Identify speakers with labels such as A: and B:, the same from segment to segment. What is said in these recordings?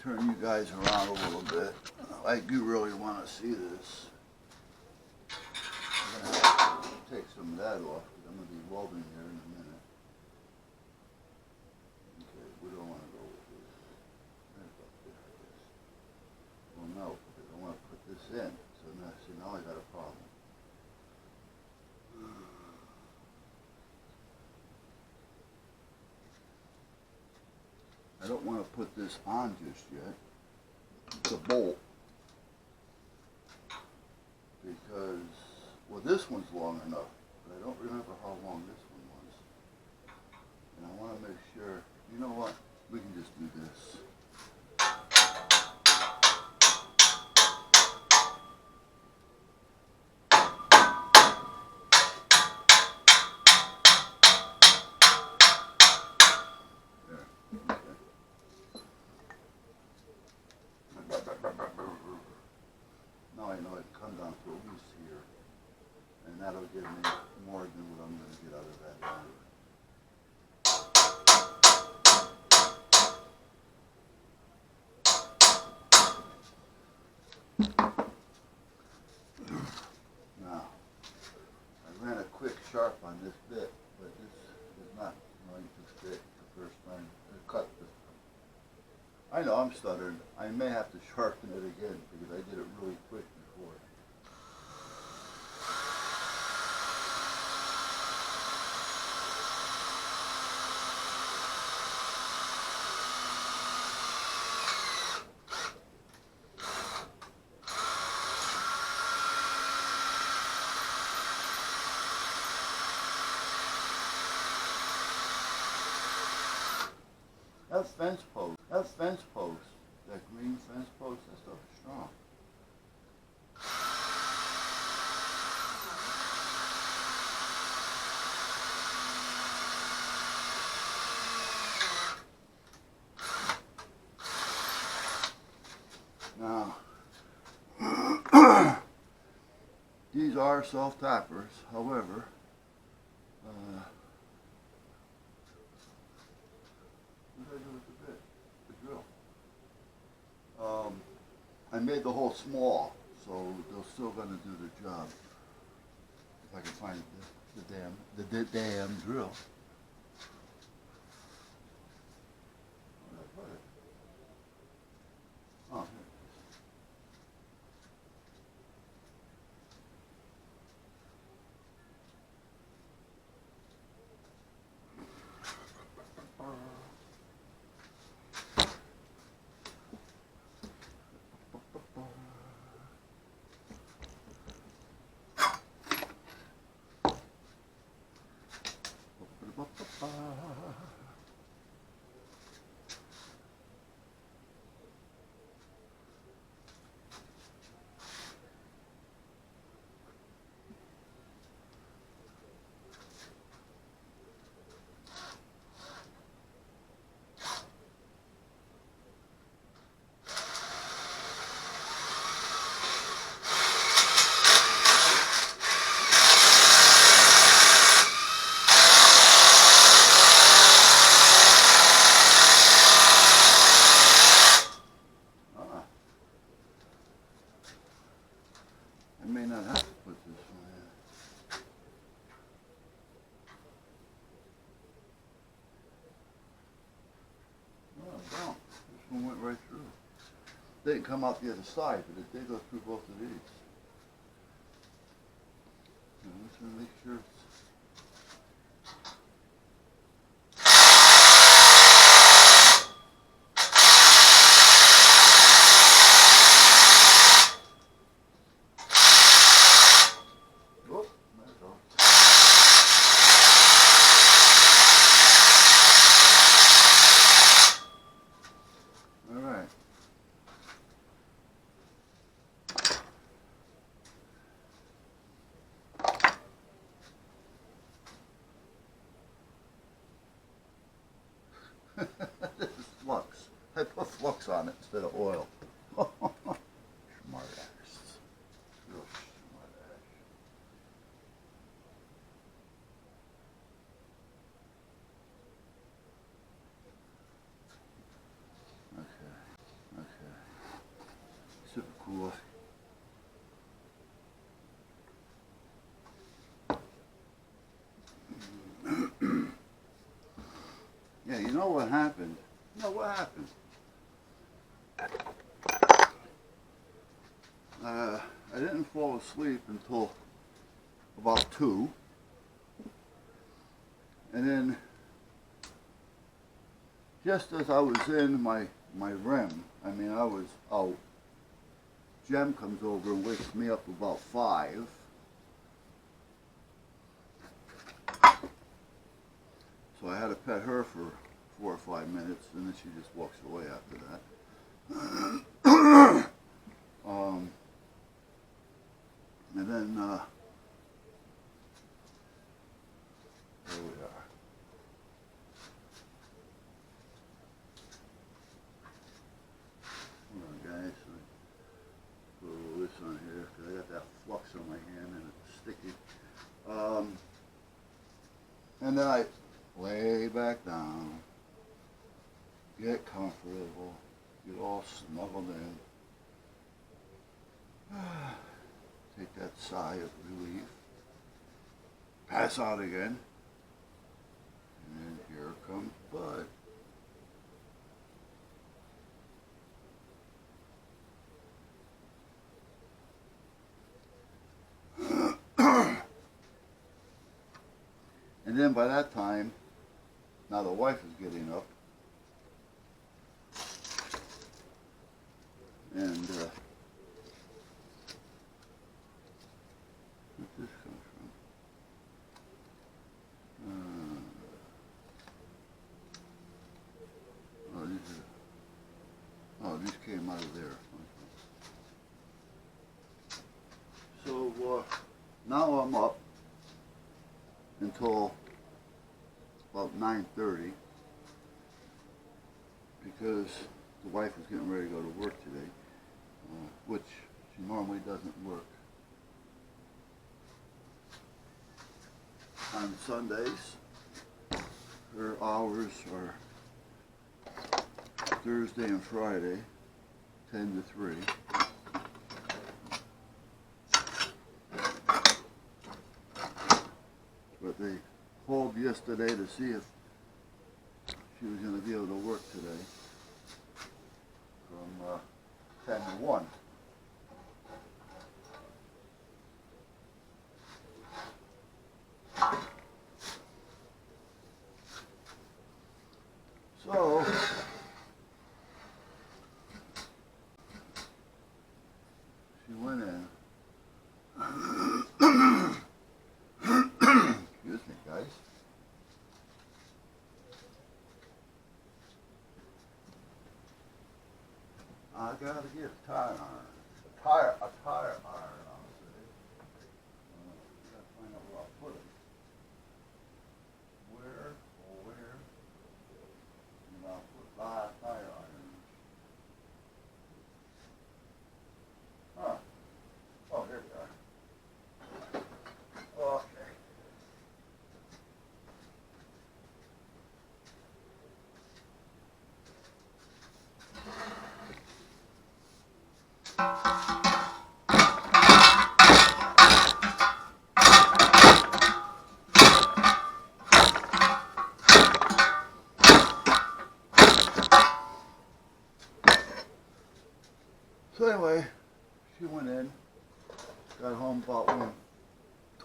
A: turn you guys around a little bit. I do really want to see this. I'm going to have to take some of that off because I'm going to be welding here in a minute. Okay, we don't want to go with this. Right up there, I guess. Well, no, because I want to put this in. So now, see, now I got a problem. I don't want to put this on just yet. It's a bolt. Because, well, this one's long enough, but I don't remember how long this one was. And I want to make sure, you know what, we can just do this. Now I know it comes down to a loose here, and that'll give me more than what I'm going to get out of that line. Now, I ran a quick sharp on this bit, but this is not going to fit the first time. I cut this. I know I'm stuttering. I may have to sharpen it again because I did it really quick before. That fence post, that green fence post, that stuff is strong. Now, these are self-tappers, however, what did I do with the bit? The drill. I made the hole small, so they're still going to do the job. If I can find the damn drill. Where did I put it? Oh, here. I may not have to put this one in. No, I don't. This one went right through. It didn't come out the other side, but it did go through both of these. Now, let's make sure it's... This is flux. I put flux on it instead of oil. Smart ass. Real smart ass. Okay. Ooh. Yeah, you know what happened? You know what happened? I didn't fall asleep until about 2. And then, just as I was in my REM, I mean, I was out, Jem comes over and wakes me up about 5. So I had to pet her for 4 or 5 minutes, and then she just walks away after that. And then, there we are. Hold on, guys. Put a little this on here, because I got that flux on my hand, and it's sticky. And then I lay back down, get comfortable, get all snuggled in, take that sigh of relief, pass out again, and then here comes Bud. And then by that time, now the wife is getting up, and where'd this come from? These came out of there. So now I'm up until about 9:30 because the wife is getting ready to go to work today, which she normally doesn't work on Sundays. Her hours are Thursday and Friday, 10 to 3. But they called yesterday to see if she was going to be able to work today from 10 to 1. So, she went in. Excuse me, guys. I gotta get a tire iron. A tire iron on today. Gotta find out where I'll put it. Where? And I'll put my tire iron. Huh. Oh, here we are. Okay. So anyway, she went in, got home about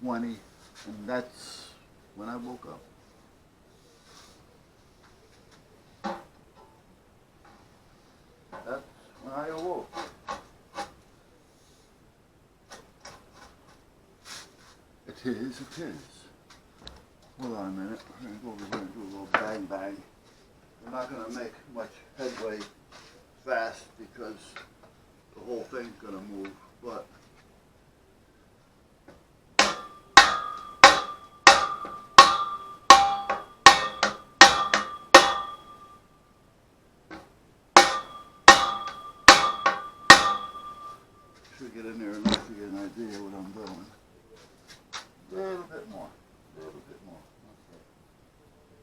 A: 1:20, and that's when I woke up. That's when I awoke. It is. Hold on a minute. We're going to go over here and do a little bang. We're not going to make much headway fast because the whole thing's going to move, but should get in there enough to get an idea what I'm doing. A little bit more. Okay.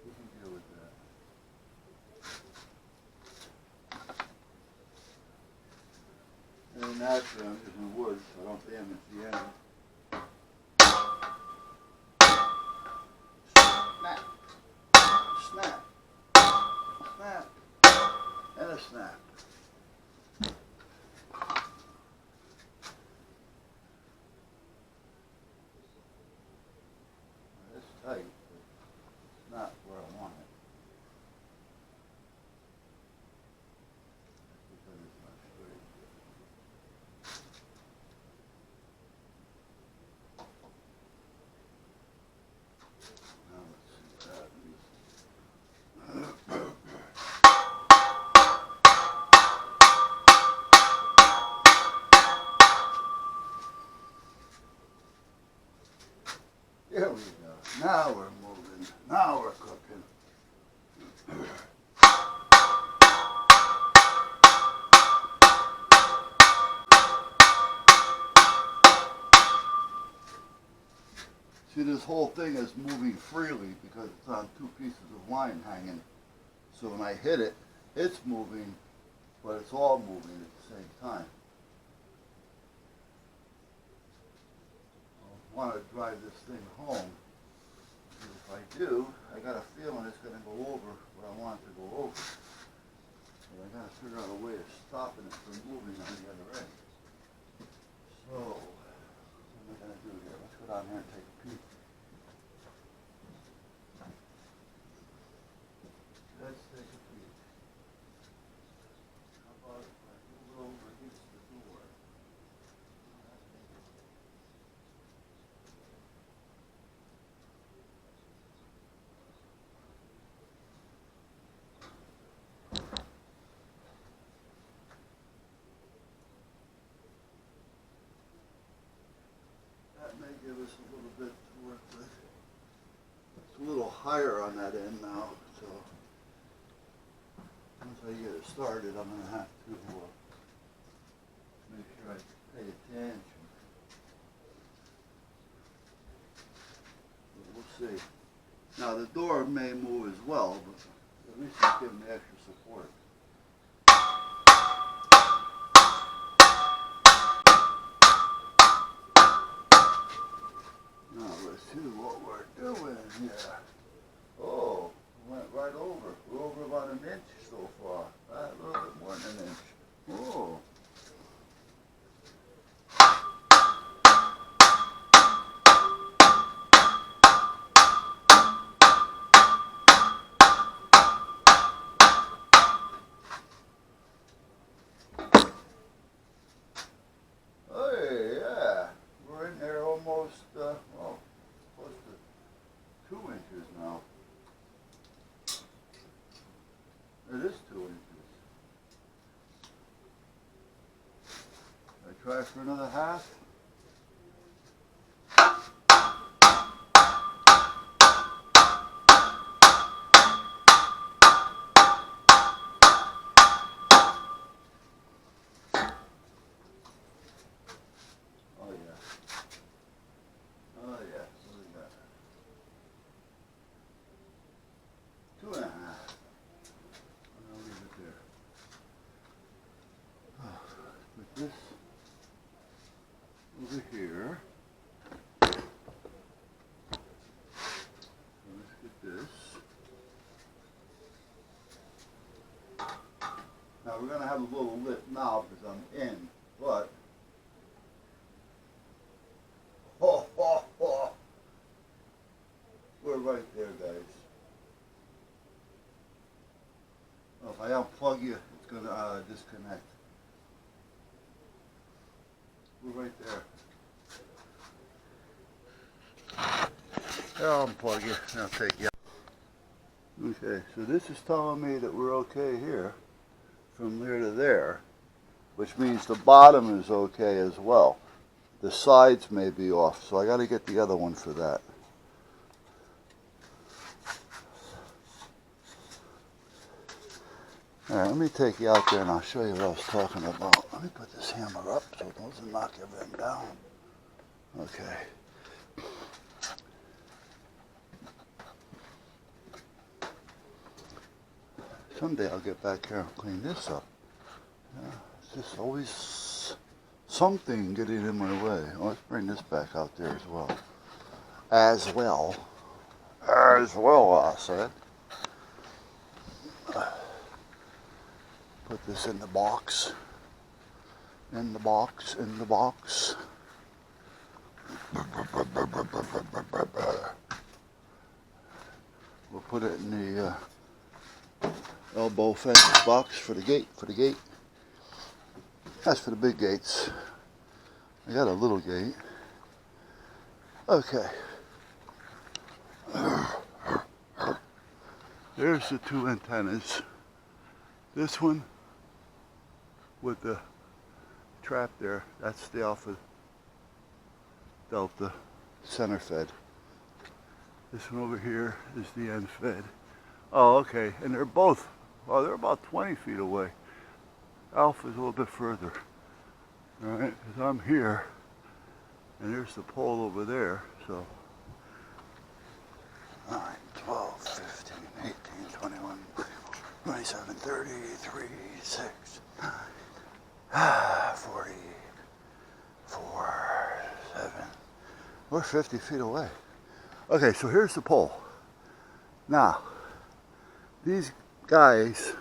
A: We can deal with that. And going naturally, I'm using wood so I don't damage the end. Snap, snap, snap, and a snap. It's tight, but it's not where I want it. Because it's not straight. Now let's see what happens. There we go. Now we're moving. Now we're cooking. See, this whole thing is moving freely because it's on two pieces of line hanging. So when I hit it, it's moving, but it's all moving at the same time. I want to drive this thing home. And if I do, I got a feeling it's going to go over what I want it to go over. But I got to figure out a way of stopping it from moving on the other end. So, what am I going to do here? Let's go down here and take a peek. Let's take a peek. How about if I move over against the door? That may give us a little bit to work with. It's a little higher on that end now, so once I get it started, I'm going to have to make sure I pay attention. But we'll see. Now the door may move as well, but at least it's giving me extra support. Now let's see what we're doing here. Oh, we went right over. We're over about an inch so far. A little bit more than an inch. Oh. Hey, yeah. We're in there almost, well, close to 2 inches now. It is 2 inches. I try for another half. Oh yeah. Oh yeah. What do we got? 2.5. I'll leave it there. Put this over here. So let's get this. Now we're going to have a little lip now because I'm in, but we're right there, guys. Well, if I unplug you, it's going to disconnect. We're right there. I'll unplug you and I'll take you out. Okay, so this is telling me that we're okay here, from there to there, which means the bottom is okay as well. The sides may be off, so I got to get the other one for that. Alright, let me take you out there and I'll show you what I was talking about. Let me put this hammer up so it doesn't knock everything down. Okay. Someday I'll get back here and clean this up. Yeah, it's just always something getting in my way. Oh, let's bring this back out there as well. As well, I said. Put this in the box. In the box. We'll put it in the elbow fence box for the gate. That's for the big gates. I got a little gate. Okay. There's the two antennas. This one with the trap there, that's the Alpha Delta center fed. This one over here is the end fed. Oh, okay, and they're both, well, they're about 20 feet away. Alpha's a little bit further. All right, because I'm here, and there's the pole over there, so 9, 12, 15, 18, 21, 27, 30, 3, 6, 9, 40, 4, 7. We're 50 feet away. Okay, so here's the pole. Now, these guides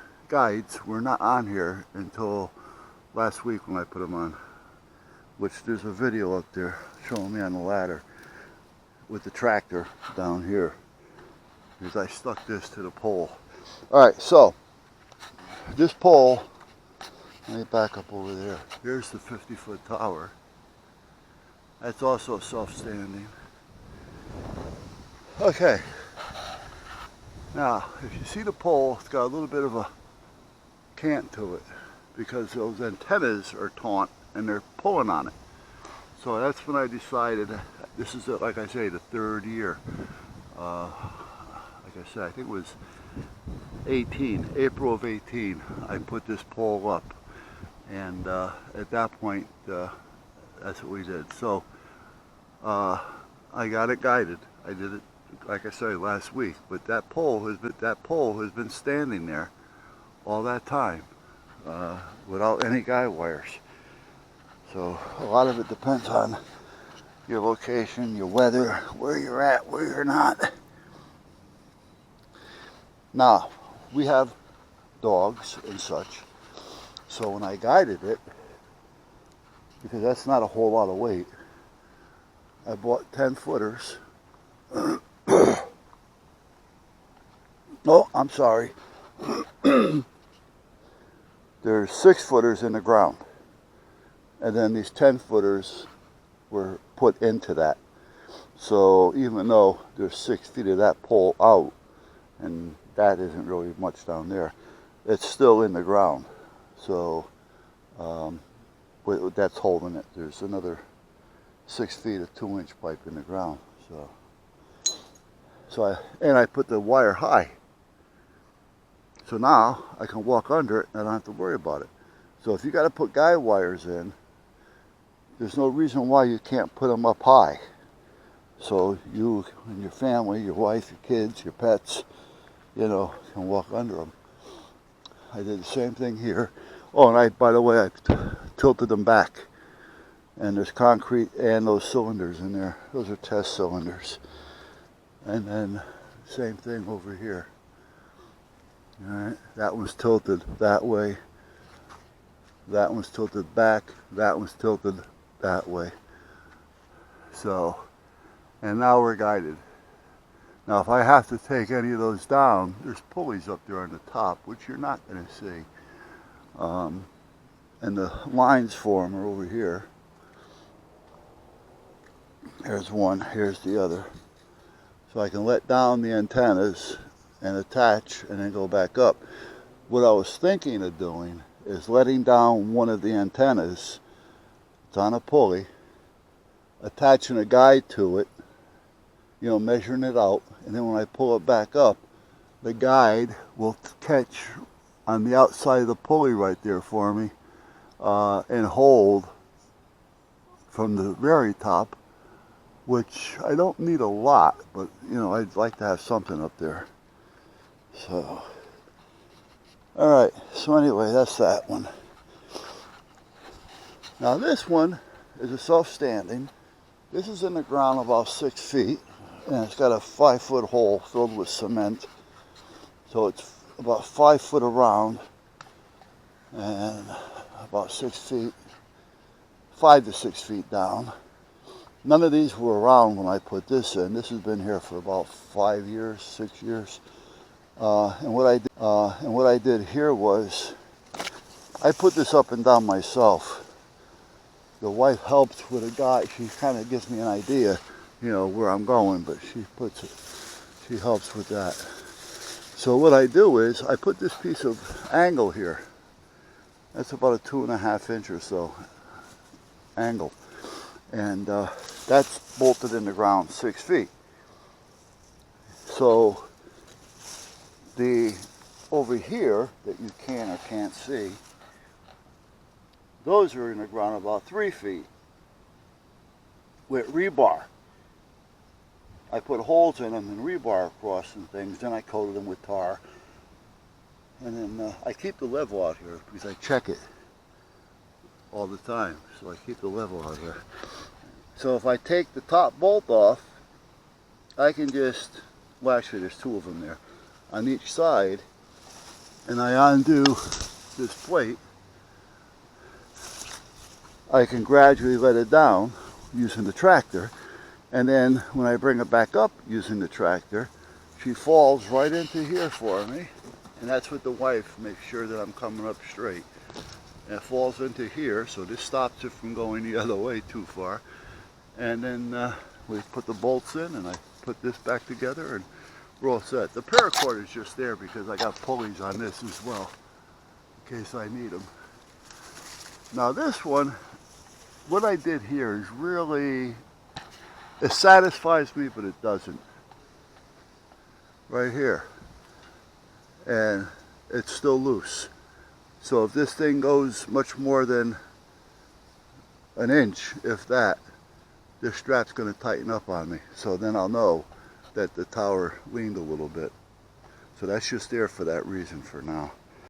A: were not on here until last week when I put them on, which there's a video up there showing me on the ladder with the tractor down here, because I stuck this to the pole. Alright, so this pole, let me back up over there. Here's the 50-foot tower. That's also self-standing. Okay, now if you see the pole, it's got a little bit of a cant to it because those antennas are taut and they're pulling on it. So that's when I decided, this is, like I say, the third year. Like I said, I think it was April of 18, I put this pole up. And at that point, that's what we did. So I got it guided. I did it, like I said, last week. But that pole has been standing there all that time without any guide wires. So a lot of it depends on your location, your weather, where you're at, where you're not. Now, we have dogs and such. So when I guided it, because that's not a whole lot of weight, I bought 10 footers. Oh, I'm sorry. There's 6 footers in the ground. And then these 10 footers were put into that. So even though there's 6 feet of that pole out, and that isn't really much down there, it's still in the ground. So that's holding it. There's another 6 feet of 2-inch pipe in the ground. So I put the wire high. So now I can walk under it and I don't have to worry about it. So if you got to put guide wires in, there's no reason why you can't put them up high. So you and your family, your wife, your kids, your pets, you know, can walk under them. I did the same thing here. Oh, and by the way, I tilted them back. And there's concrete and those cylinders in there. Those are test cylinders. And then same thing over here. All right, that one's tilted that way. That one's tilted back. That one's tilted that way. So, and now we're guided. Now if I have to take any of those down, there's pulleys up there on the top, which you're not going to see. And the lines for them are over here. Here's one, here's the other. So I can let down the antennas and attach and then go back up. What I was thinking of doing is letting down one of the antennas. It's on a pulley, attaching a guide to it, you know, measuring it out, and then when I pull it back up, the guide will catch on the outside of the pulley right there for me and hold from the very top, which I don't need a lot, but you know, I'd like to have something up there. So, alright, so anyway, that's that one. Now this one is a self-standing. This is in the ground about 6 feet, and it's got a 5-foot hole filled with cement. So it's about 5 foot around and about 6 feet, 5 to 6 feet down. None of these were around when I put this in. This has been here for about 5 years, 6 years. And what I did here was I put this up and down myself. The wife helped with a guy. She kind of gives me an idea, where I'm going, but she helps with that. So what I do is I put this piece of angle here. That's about a 2.5 inch or so angle. And that's bolted in the ground 6 feet. So over here that you can or can't see, those are in the ground about 3 feet with rebar. I put holes in them and rebar across and things, then I coated them with tar. And then I keep the level out here because I check it all the time. So I keep the level out here. So if I take the top bolt off, I can just, well actually there's 2 of them there, on each side, and I undo this plate. I can gradually let it down using the tractor, and then when I bring it back up using the tractor, she falls right into here for me, and that's what the wife makes sure that I'm coming up straight. And it falls into here, so this stops it from going the other way too far. And then we put the bolts in, and I put this back together, and we're all set. The paracord is just there because I got pulleys on this as well, in case I need them. Now this one, what I did here is really, it satisfies me, but it doesn't. Right here. And it's still loose. So if this thing goes much more than an inch, if that, this strap's going to tighten up on me. So then I'll know that the tower leaned a little bit. So that's just there for that reason for now.